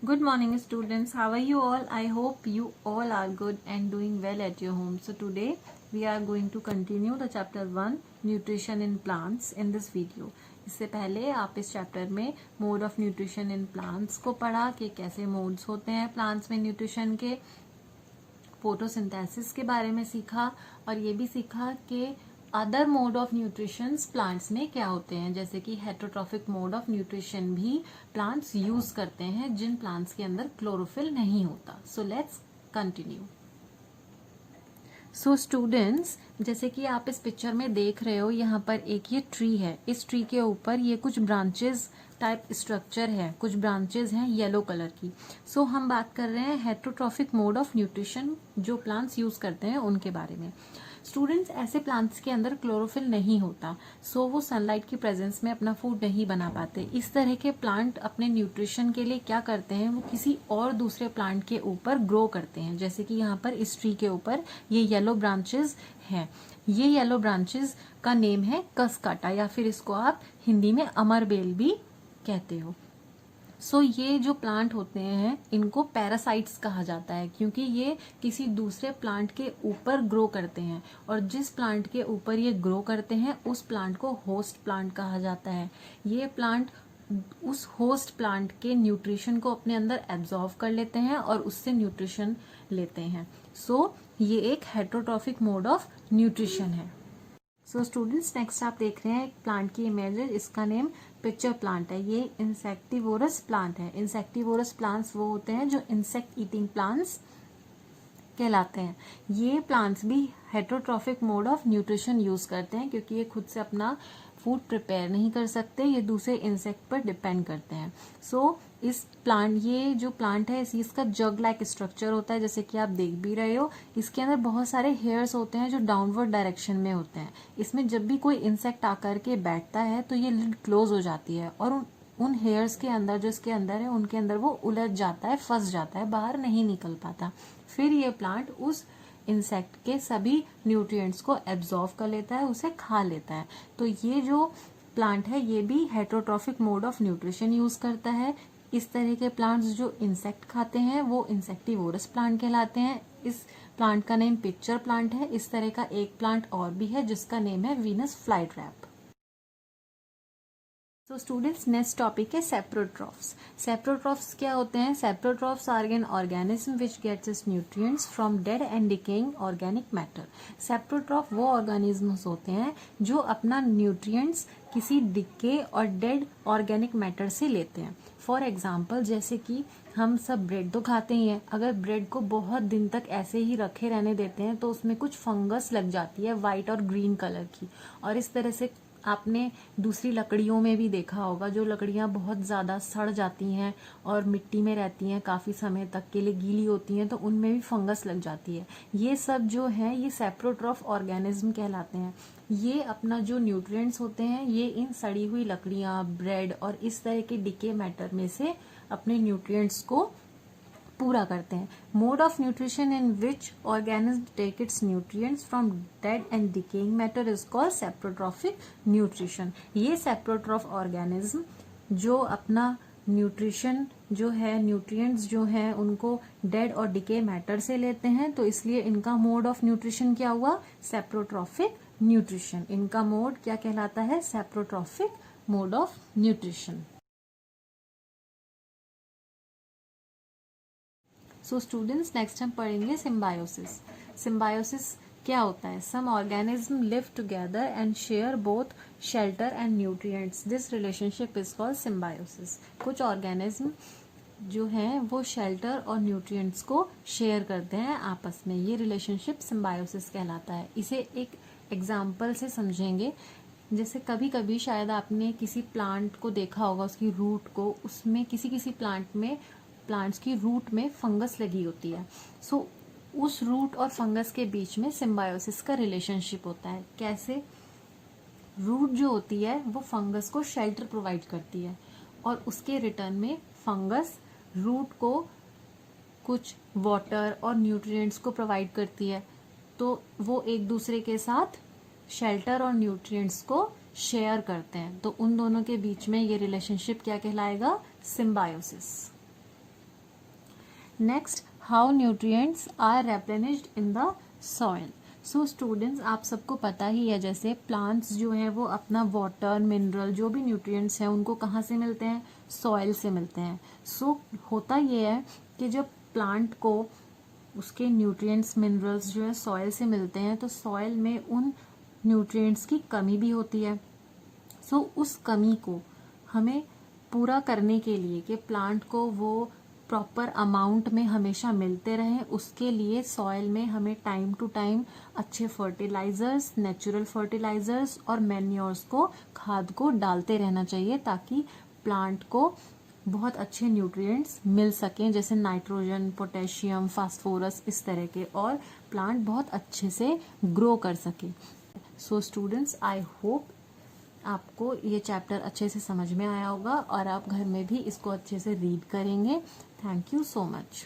Good morning, students. How are you all? I hope you all are good and doing well at your home. So today we are going to continue the chapter 1 nutrition in plants in this video. इससे पहले आप इस chapter में mode of nutrition in plants को पढ़ा कि कैसे modes होते हैं प्लांट्स में न्यूट्रिशन के, फोटोसिंथेसिस के बारे में सीखा और ये भी सीखा कि other mode of nutrition plants में क्या होते हैं, जैसे कि हेटरोट्रॉफिक मोड ऑफ न्यूट्रिशन भी प्लांट्स यूज करते हैं जिन प्लांट्स के अंदर क्लोरोफिल नहीं होता. So let's continue. So students, जैसे कि आप इस पिक्चर में देख रहे हो, यहाँ पर एक ये ट्री है. इस ट्री के ऊपर ये कुछ ब्रांचेस टाइप स्ट्रक्चर है, कुछ ब्रांचेस हैं येलो कलर की. सो हम बात कर रहे हैं हेटरोट्रॉफिक मोड ऑफ न्यूट्रिशन जो प्लांट्स यूज करते हैं उनके बारे में. स्टूडेंट्स, ऐसे प्लांट्स के अंदर क्लोरोफिल नहीं होता, सो वो सनलाइट की प्रेजेंस में अपना फूड नहीं बना पाते. इस तरह के प्लांट अपने न्यूट्रिशन के लिए क्या करते हैं, वो किसी और दूसरे प्लांट के ऊपर ग्रो करते हैं. जैसे कि यहाँ पर इस ट्री के ऊपर ये येलो ब्रांचेस हैं. ये येलो ब्रांचेस का नेम है कसकाटा, या फिर इसको आप हिंदी में अमरबेल भी कहते हो. सो ये जो प्लांट होते हैं इनको पैरासाइट्स कहा जाता है, क्योंकि ये किसी दूसरे प्लांट के ऊपर ग्रो करते हैं, और जिस प्लांट के ऊपर ये ग्रो करते हैं उस प्लांट को होस्ट प्लांट कहा जाता है. ये प्लांट उस होस्ट प्लांट के न्यूट्रिशन को अपने अंदर एब्जॉर्व कर लेते हैं और उससे न्यूट्रिशन लेते हैं. सो ये एक हेटरोट्रॉफिक मोड ऑफ न्यूट्रिशन है. सो स्टूडेंट्स, नेक्स्ट आप देख रहे हैं एक प्लांट की इमेज है, इसका नेम पिक्चर प्लांट है. ये इंसेक्टिवोरस प्लांट है. इंसेक्टिवोरस प्लांट्स वो होते हैं जो इंसेक्ट ईटिंग प्लांट्स कहलाते हैं. ये प्लांट्स भी heterotrophic mode of nutrition use करते हैं, क्योंकि ये खुद से अपना फूड प्रिपेयर नहीं कर सकते, ये दूसरे इंसेक्ट पर डिपेंड करते हैं. सो ये जो प्लांट है इसका जग लाइक स्ट्रक्चर होता है, जैसे कि आप देख भी रहे हो. इसके अंदर बहुत सारे हेयर्स होते हैं जो डाउनवर्ड डायरेक्शन में होते हैं. इसमें जब भी कोई इंसेक्ट आकर के बैठता है तो ये लिड क्लोज हो जाती है, और उन हेयर्स के अंदर जो इसके अंदर है उनके अंदर वो उलझ जाता है, फंस जाता है, बाहर नहीं निकल पाता. फिर ये प्लांट उस इंसेक्ट के सभी न्यूट्रिएंट्स को एब्जॉर्व कर लेता है, उसे खा लेता है. तो ये जो प्लांट है ये भी heterotrophic mode of nutrition use करता है. इस तरह के प्लांट्स जो इंसेक्ट खाते हैं वो इंसेक्टिवोरस प्लांट कहलाते हैं. इस प्लांट का नेम पिक्चर प्लांट है. इस तरह का एक प्लांट और भी है जिसका नेम है Venus fly trap. So students, next topic है सेप्रोट्रॉफ्स. सेप्रोट्रॉफ्स क्या होते हैं? Saprotrophs are an organism which gets its nutrients from dead and decaying organic matter. Saprotroph वो ऑर्गेनिजम्स होते हैं जो अपना न्यूट्रिएंट्स किसी डिके और डेड ऑर्गेनिक मैटर से लेते हैं. फॉर एग्जाम्पल, जैसे कि हम सब ब्रेड तो खाते ही हैं. अगर ब्रेड को बहुत दिन तक ऐसे ही रखे रहने देते हैं तो उसमें कुछ फंगस लग जाती है व्हाइट और ग्रीन कलर की. और इस तरह से आपने दूसरी लकड़ियों में भी देखा होगा, जो लकड़ियां बहुत ज़्यादा सड़ जाती हैं और मिट्टी में रहती हैं, काफ़ी समय तक के लिए गीली होती हैं, तो उनमें भी फंगस लग जाती है. ये सब जो है ये सेप्रोट्रॉफ ऑर्गेनिज्म कहलाते हैं. ये अपना जो न्यूट्रिएंट्स होते हैं ये इन सड़ी हुई लकड़ियां, ब्रेड और इस तरह के डिके मैटर में से अपने न्यूट्रिएंट्स को पूरा करते हैं. Mode of nutrition in which organism take its nutrients from dead and decaying matter is called saprotrophic nutrition. ये सेप्रोट्रॉफ ऑर्गेनिज्म जो अपना न्यूट्रिशन जो है, न्यूट्रिएंट्स जो हैं उनको डेड और डिके मैटर से लेते हैं, तो इसलिए इनका मोड ऑफ न्यूट्रिशन क्या हुआ? Saprotrophic nutrition. इनका मोड क्या कहलाता है? Saprotrophic mode of nutrition. So students, next हम पढ़ेंगे सिम्बायोसिस. सिम्बायोसिस क्या होता है? Some organism live together and share both shelter and nutrients. This relationship is called symbiosis. कुछ ऑर्गेनिज्म जो हैं वो शेल्टर और न्यूट्रिएंट्स को शेयर करते हैं आपस में. ये रिलेशनशिप सिम्बायोसिस कहलाता है. इसे एक एग्जाम्पल से समझेंगे. जैसे कभी कभी शायद आपने किसी प्लांट को देखा होगा, उसकी रूट को, उसमें किसी प्लांट्स की रूट में फंगस लगी होती है. सो उस रूट और फंगस के बीच में सिम्बायोसिस का रिलेशनशिप होता है. कैसे? रूट जो होती है वो फंगस को शेल्टर प्रोवाइड करती है, और उसके रिटर्न में फंगस रूट को कुछ वाटर और न्यूट्रिएंट्स को प्रोवाइड करती है. तो वो एक दूसरे के साथ शेल्टर और न्यूट्रिएंट्स को शेयर करते हैं. तो उन दोनों के बीच में ये रिलेशनशिप क्या कहलाएगा? Symbiosis. Next, how nutrients are replenished in the soil. So students, आप सबको पता ही है जैसे प्लांट्स जो है वो अपना वाटर, मिनरल, जो भी न्यूट्रिएंट्स हैं उनको कहाँ से मिलते हैं, सॉइल से मिलते हैं। सो होता ये है कि जब प्लांट को उसके न्यूट्रिएंट्स, मिनरल्स जो है सॉइल से मिलते हैं तो सॉइल में उन न्यूट्रिएंट्स की कमी भी होती है। सो उस कमी को हमें पूरा करने के लिए कि प्लांट को वो प्रॉपर अमाउंट में हमेशा मिलते रहें, उसके लिए सॉइल में हमें टाइम टू टाइम अच्छे फर्टिलाइजर्स, नेचुरल फर्टिलाइजर्स और मैन्योर्स को, खाद को डालते रहना चाहिए ताकि प्लांट को बहुत अच्छे न्यूट्रिएंट्स मिल सकें, जैसे नाइट्रोजन, पोटेशियम, फास्फोरस, इस तरह के, और प्लांट बहुत अच्छे से ग्रो कर सके। सो स्टूडेंट्स, आई होप आपको ये चैप्टर अच्छे से समझ में आया होगा और आप घर में भी इसको अच्छे से रीड करेंगे। Thank you so much.